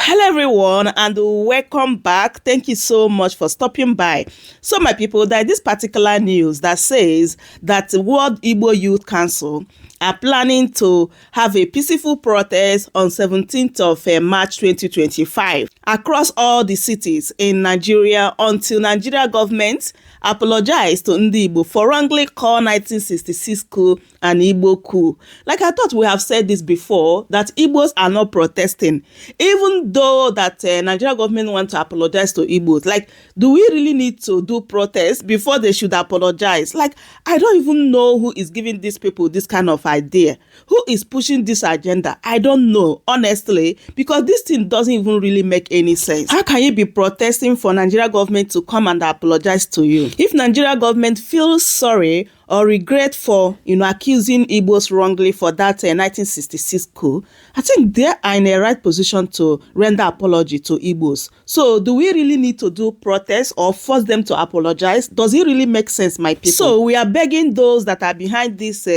Hello everyone and welcome back. Thank you so much for stopping by. So my people, that this particular news that says that the World Igbo Youth Council are planning to have a peaceful protest on 17th of March 2025 across all the cities in Nigeria until Nigeria government apologize to Ndi Igbo for wrongly called 1966 coup and Igbo coup. Like I thought we have said this before, that Igbos are not protesting, even though that Nigeria government want to apologize to Igbos. Like, do we really need to do protests before they should apologize? Like, I don't even know who is giving these people this kind of idea. Who is pushing this agenda? I don't know, honestly, because this thing doesn't even really make any sense. How can you be protesting for Nigeria government to come and apologize to you? If Nigeria government feels sorry or regret for, accusing Igbos wrongly for that 1966 coup, I think they are in a right position to render apology to Igbos. So do we really need to do protests or force them to apologize? Does it really make sense, my people? So we are begging those that are behind this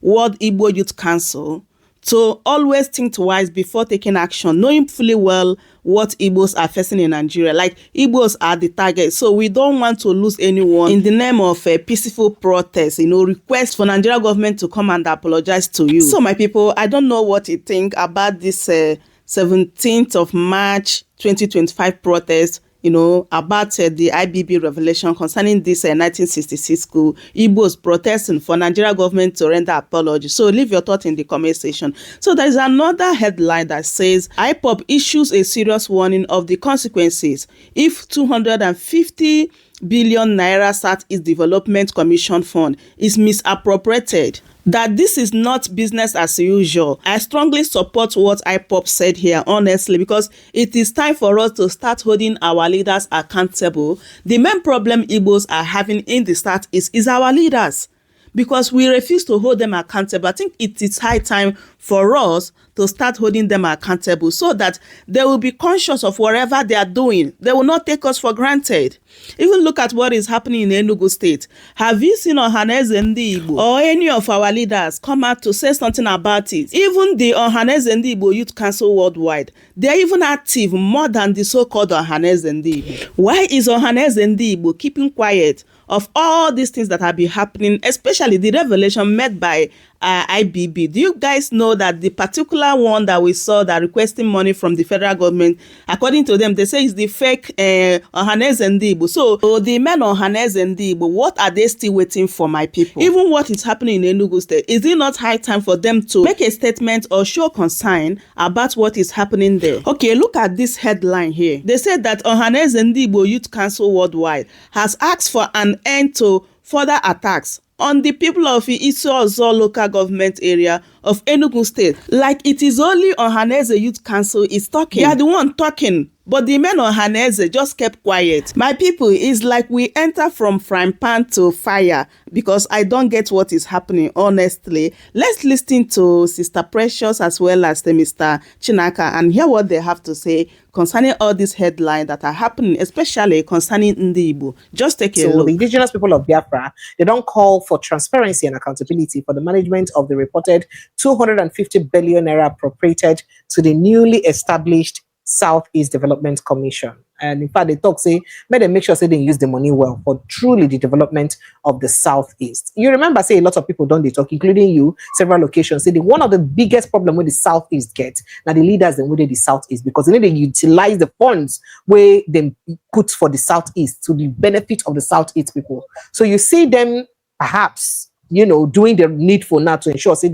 World Igbo Youth Council to always think twice before taking action, knowing fully well what Igbos are facing in Nigeria. Like, Igbos are the target, so we don't want to lose anyone in the name of a peaceful protest, request for Nigeria government to come and apologize to you. So my people, I don't know what you think about this 17th of March 2025 protest, about the IBB revelation concerning this 1966 coup. Igbos protesting for Nigeria government to render apology. So leave your thought in the comment section. So there is another headline that says IPOB issues a serious warning of the consequences if 250 billion naira Southeast Development Commission fund is misappropriated. That this is not business as usual. I strongly support what IPOB said here, honestly, because it is time for us to start holding our leaders accountable. The main problem Igbos are having in the Southeast is our leaders, because we refuse to hold them accountable. I think it is high time for us to start holding them accountable so that they will be conscious of whatever they are doing. They will not take us for granted. Even look at what is happening in Enugu State. Have you seen Ohaneze Ndi Igbo or any of our leaders come out to say something about it? Even the Ohaneze Ndi Igbo Youth Council worldwide, they are even active more than the so-called Ohaneze Ndi Igbo. Why is Ohaneze Ndi Igbo keeping quiet of all these things that have been happening, especially the revelation made by IBB? Do you guys know that the particular one that we saw that requesting money from the federal government, according to them, they say is the fake Ohaneze Ndi Igbo? So the men Ohaneze Ndi Igbo, what are they still waiting for, my people? Even what is happening in Enugu State, is it not high time for them to make a statement or show concern about what is happening there? Okay, look at this headline here. They said that Ohaneze Ndi Igbo Youth Council worldwide has asked for an end to further attacks on the people of Isu-Ozo local government area of Enugu State. Like, it is only Ohaneze Youth Council is talking. They are the one talking, but the men Ohaneze just kept quiet. My people, it's like we enter from frying pan to fire, because I don't get what is happening, honestly. Let's listen to Sister Precious as well as the Mr. Chinaka and hear what they have to say concerning all these headlines that are happening, especially concerning Ndi Igbo. Just take a look. The indigenous people of Biafra, they don't call for transparency and accountability for the management of the reported 250 billion naira appropriated to the newly established Southeast Development Commission. And in fact, they talk, say, may they make sure say they use the money well for truly the development of the Southeast. You remember, say, a lot of people don't they talk, including you, several locations, say one of the biggest problem with the Southeast get, now the leaders then with the Southeast, because they need to utilize the funds where they put for the Southeast to the benefit of the Southeast people. So you see them perhaps, doing the needful now to ensure, say,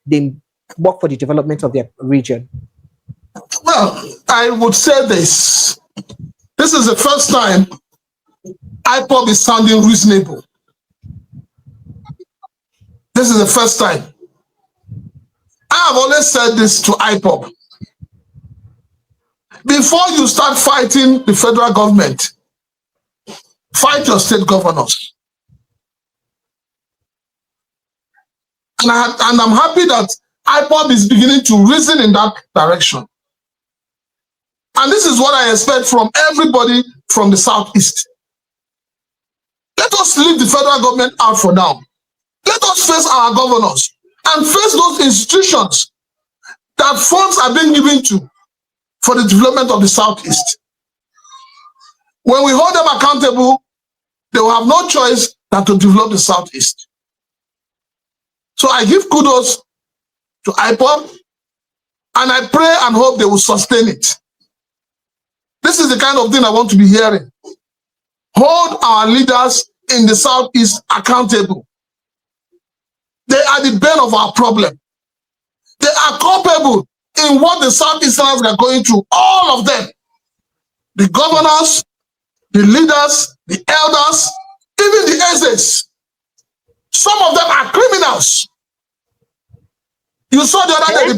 they work for the development of their region. Well, I would say this. This is the first time IPOB is sounding reasonable. This is the first time. I have always said this to IPOB. Before you start fighting the federal government, fight your state governors. And I'm happy that IPOB is beginning to reason in that direction. And this is what I expect from everybody from the Southeast. Let us leave the federal government out for now. Let us face our governors and face those institutions that funds are being given to. for the development of the Southeast. When we hold them accountable, they will have no choice than to develop the Southeast. So I give kudos to IPOB, and I pray and hope they will sustain it. This is the kind of thing I want to be hearing. Hold our leaders in the Southeast accountable. They are the bane of our problem. They are culpable in what the Southeasterners are going through, all of them. The governors, the leaders, the elders, even the Ezes. Some of them are criminals. You saw the other day,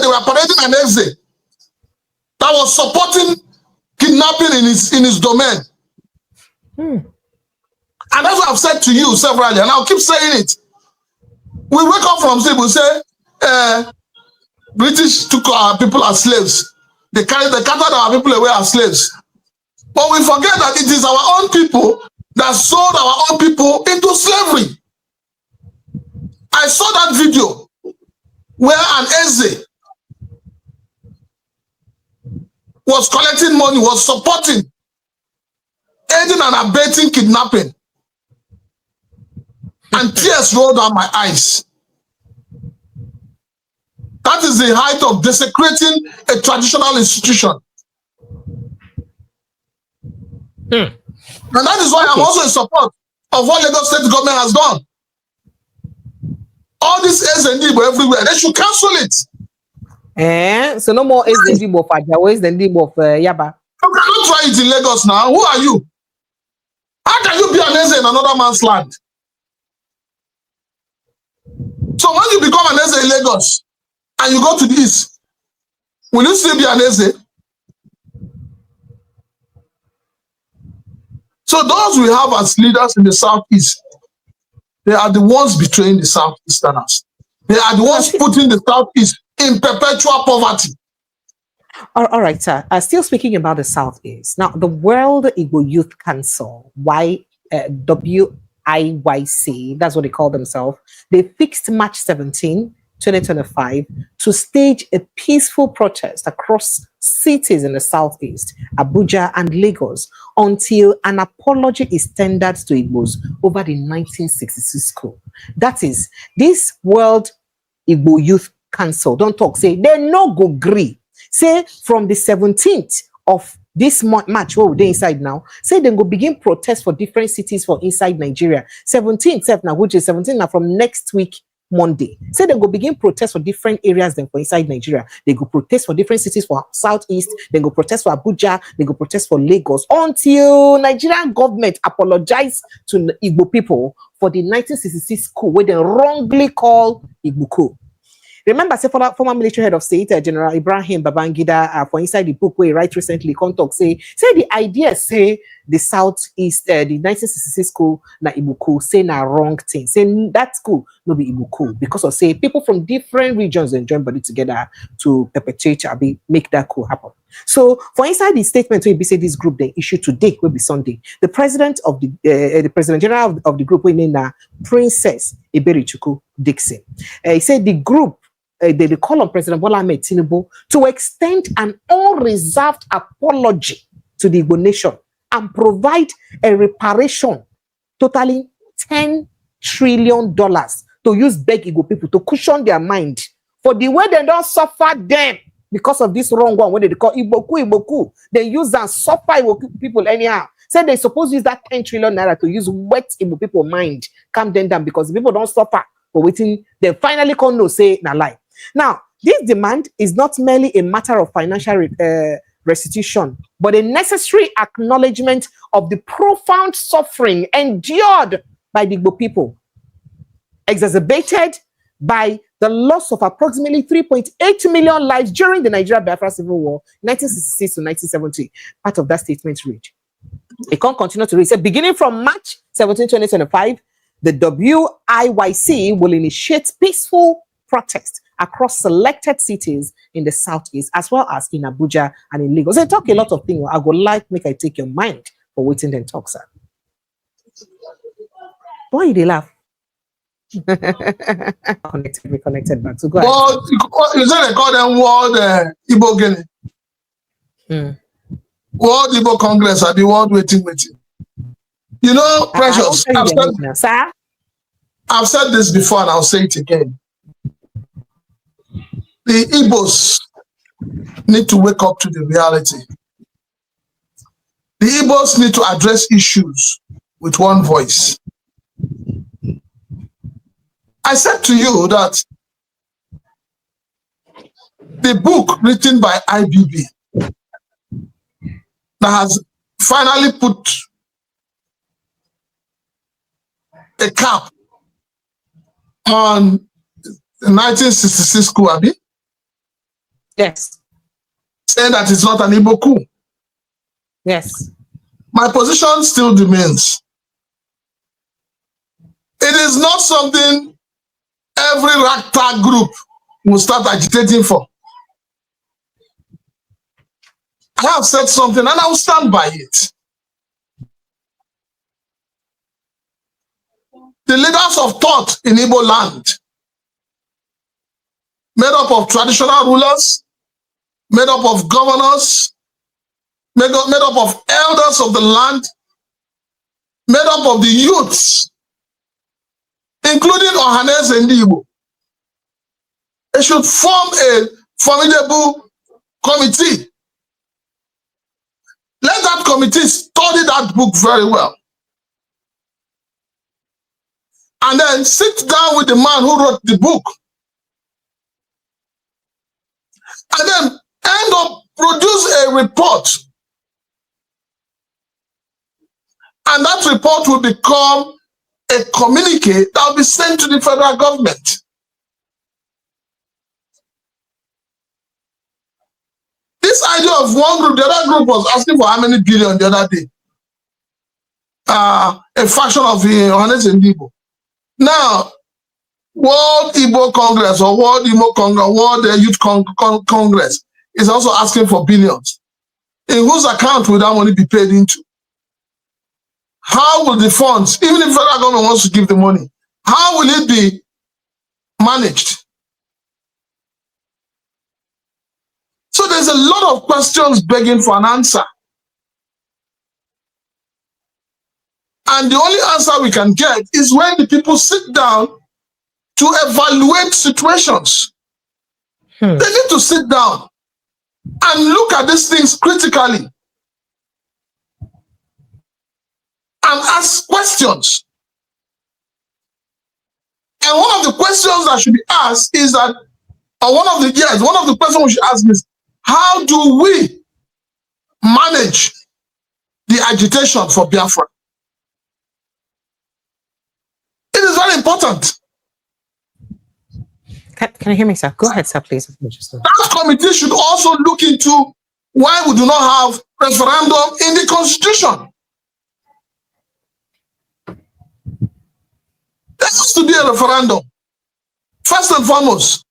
they were parading an Eze that was supporting kidnapping in his domain. And that's what I've said to you severally, and I'll keep saying it. We wake up from sleep, we say, British took our people as slaves. They carried our people away as slaves. But we forget that it is our own people that sold our own people into slavery. I saw that video where an Eze was collecting money, was supporting, aiding and abetting kidnapping. And tears rolled down my eyes. That is the height of desecrating a traditional institution. And that is why I'm also in support of what Lagos State government has done. All this SND everywhere, they should cancel it. So no more SND of Ajawa, SND of Yaba. You cannot try it in Lagos now. Who are you? How can you be an Eze in another man's land? So when you become an Eze in Lagos and you go to the east, will you still be an Eze? So those we have as leaders in the Southeast, they are the ones betraying the Southeasterners. They are the ones putting the Southeast in perpetual poverty. All right, sir. Still speaking about the Southeast. Now, the World Igbo Youth Council, WIYC, that's what they call themselves, they fixed March 17, 2025, to stage a peaceful protest across cities in the Southeast, Abuja and Lagos, until an apology is tendered to Igbos over the 1966 coup. That is, this World Igbo Youth Council, don't talk, say, they no go agree. Say, from the 17th of this March, what they inside now, say they go begin protest for different cities for inside Nigeria. 17th now, which is 17th now from next week, Monday. Say they go begin protest for different areas then for inside Nigeria. They go protest for different cities for Southeast. They go protest for Abuja. They go protest for Lagos until Nigerian government apologize to Igbo people for the 1966 coup, where they wrongly call Igbo coup. Remember, say former military head of state, General Ibrahim Babangida, for inside the book where he write recently, contact say the idea say the Southeast, the 1966 coup na Igbo coup, say na wrong thing. Say that coup no be Igbo coup because of say people from different regions and join body together to perpetrate or make that coup happen. So for inside the statement where we say this group they issue today will be Sunday, the president of the president general of the group, we name na Princess Eberichukwu Dixon. He said the group. They call on President Bola Ahmed Tinubu to extend an unreserved apology to the Igbo nation and provide a reparation totaling $10 trillion to use beg Igbo people to cushion their mind for the way they don't suffer them because of this wrong one when they call Igbo coup. They use and suffer Igbo people anyhow. Say they suppose to use that 10 trillion naira to use wet Igbo people mind, calm them down because the people don't suffer for waiting. They finally come no say na lie. Now, this demand is not merely a matter of financial restitution, but a necessary acknowledgement of the profound suffering endured by the Igbo people, exacerbated by the loss of approximately 3.8 million lives during the Nigeria-Biafra Civil War, 1966 to 1970. Part of that statement read. It can't continue to read. So beginning from March 17, 2025, the WIYC will initiate peaceful protest across selected cities in the Southeast, as well as in Abuja and in Lagos. They talk a lot of things. I would like make I take your mind for waiting and talk, sir. Why they laugh? We connected back. So go ahead. World, you say they call them World Igbo Guinea. World Igbo Congress or the World Waiting. You know, Precious, I've said this before and I'll say it again. The Igbos need to wake up to the reality. The Igbos need to address issues with one voice. I said to you that the book written by IBB that has finally put a cap on the 1966 coup, Abi? Yes. Saying that it's not an Igbo coup. Yes. My position still remains. It is not something every ragtag group will start agitating for. I have said something and I will stand by it. The leaders of thought in Igbo land, made up of traditional rulers, made up of governors, made up of elders of the land, made up of the youths, including Ohanes and Igbo. They should form a formidable committee. Let that committee study that book very well. And then sit down with the man who wrote the book. And then end up produce a report. And that report will become a communique that will be sent to the federal government. This idea of one group, the other group was asking for how many billion the other day? A fraction of the Ohanes and Igbo. Now, World Igbo Congress or World Igbo Congress, World Youth Congress is also asking for billions. In whose account will that money be paid into? How will the funds, even if the federal government wants to give the money, how will it be managed? So there's a lot of questions begging for an answer. And the only answer we can get is when the people sit down to evaluate situations. They need to sit down and look at these things critically and ask questions. And one of the questions that should be asked is that, or one of the questions we should ask is, how do we manage the agitation for Biafra? It is very important. Can you hear me, sir? Go ahead, sir, please. That committee should also look into why we do not have referendum in the constitution. There has to be a referendum, first and foremost,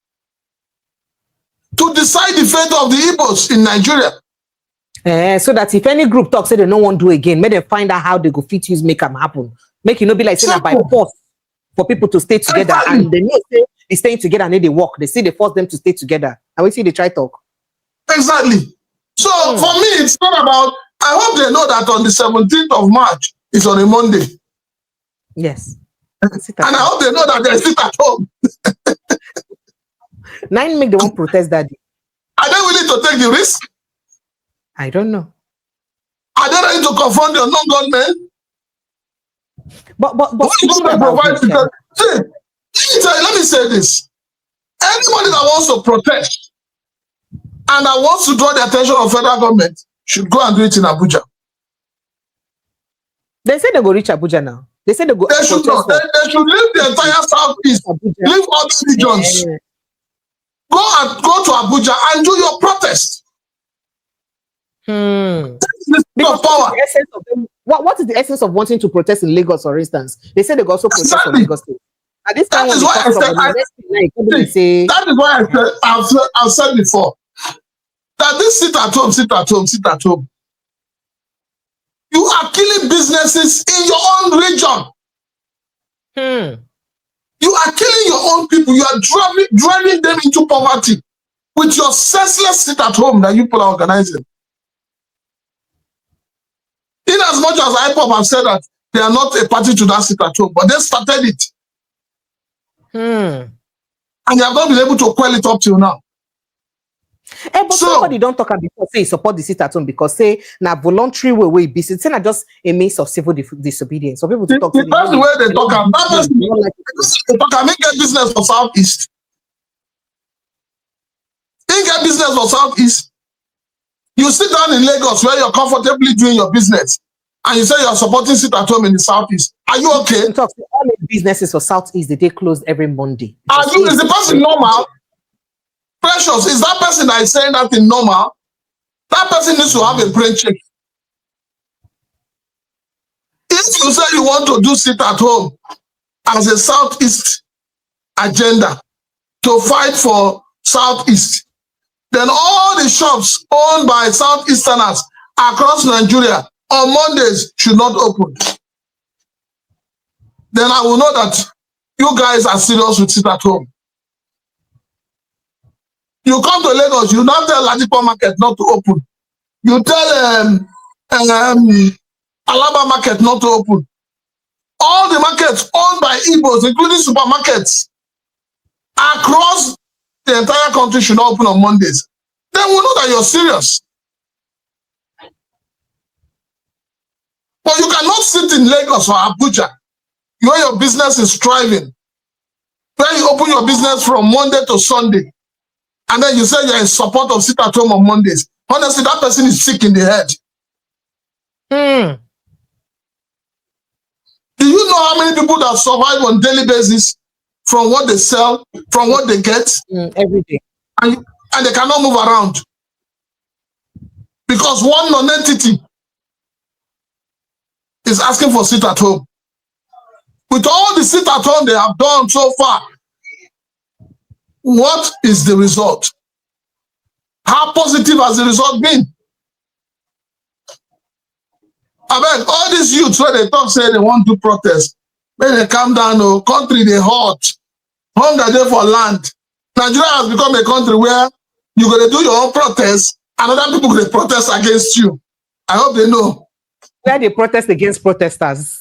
to decide the fate of the Igbos in Nigeria. So that if any group talks, say they don't want to do again, make them find out how they go fit use make them happen. Make it not be like saying that by force for people to stay together. Exactly. And they know they staying together and they work. They see they force them to stay together. And we see they try to talk. Exactly. So for me, it's not about, I hope they know that on the 17th of March is on a Monday. Yes. And I hope they know that they sit at home. Nine make the one protest that day. Are they willing to take the risk? I don't know. Are they ready to confront your non-gunmen? But let me say this. Anybody that wants to protest and that wants to draw the attention of federal government should go and do it in Abuja. They say they go reach Abuja now. They say they go. They should not. They should leave the entire southeast, leave all the regions. Yeah. Go to Abuja and do your protest. Because power. What is the essence of wanting to protest in Lagos, for instance? They say they go also protest in Lagos State. At this time, that is why I've said before that this sit at home. You are killing businesses in your own region. You are killing your own people. You are driving them into poverty with your senseless sit at home that you people are organizing. In as much as IPOP have said that they are not a party to that sit at home, but they started it. And they have not been able to quell it up till now. But somebody don't talk about before say support the sit at home because say now voluntary way be say not just a means of civil disobedience. So people to talk the person where they talk about that person they talk about get business for Southeast. They get business for Southeast. You sit down in Lagos where you're comfortably doing your business and you say you're supporting sit at home in the Southeast. Are you okay? Talk all the businesses for Southeast they close every Monday. Is the person normal? Precious, is that person that is saying that in normal? That person needs to have a brain check. If you say you want to do sit at home as a Southeast agenda to fight for Southeast, then all the shops owned by Southeasterners across Nigeria on Mondays should not open. Then I will know that you guys are serious with sit at home. You come to Lagos, you not tell Ladipo Market not to open. You tell Alaba Market not to open. All the markets owned by Igbos, including supermarkets, across the entire country should not open on Mondays. Then we'll know that you're serious. But you cannot sit in Lagos or Abuja where your business is thriving, where you open your business from Monday to Sunday, and then you say you're in support of sit at home on Mondays. Honestly, that person is sick in the head. Do you know how many people that survive on daily basis from what they sell, from what they get? Every day. And they cannot move around. Because one non-entity is asking for sit at home. With all the sit at home they have done so far, what is the result? How positive has the result been? I beg, all these youths where they talk say they want to protest, when they calm down, country they hot, hunger there for land. Nigeria has become a country where you're going to do your own protest and other people will protest against you. I hope they know. Where they protest against protesters.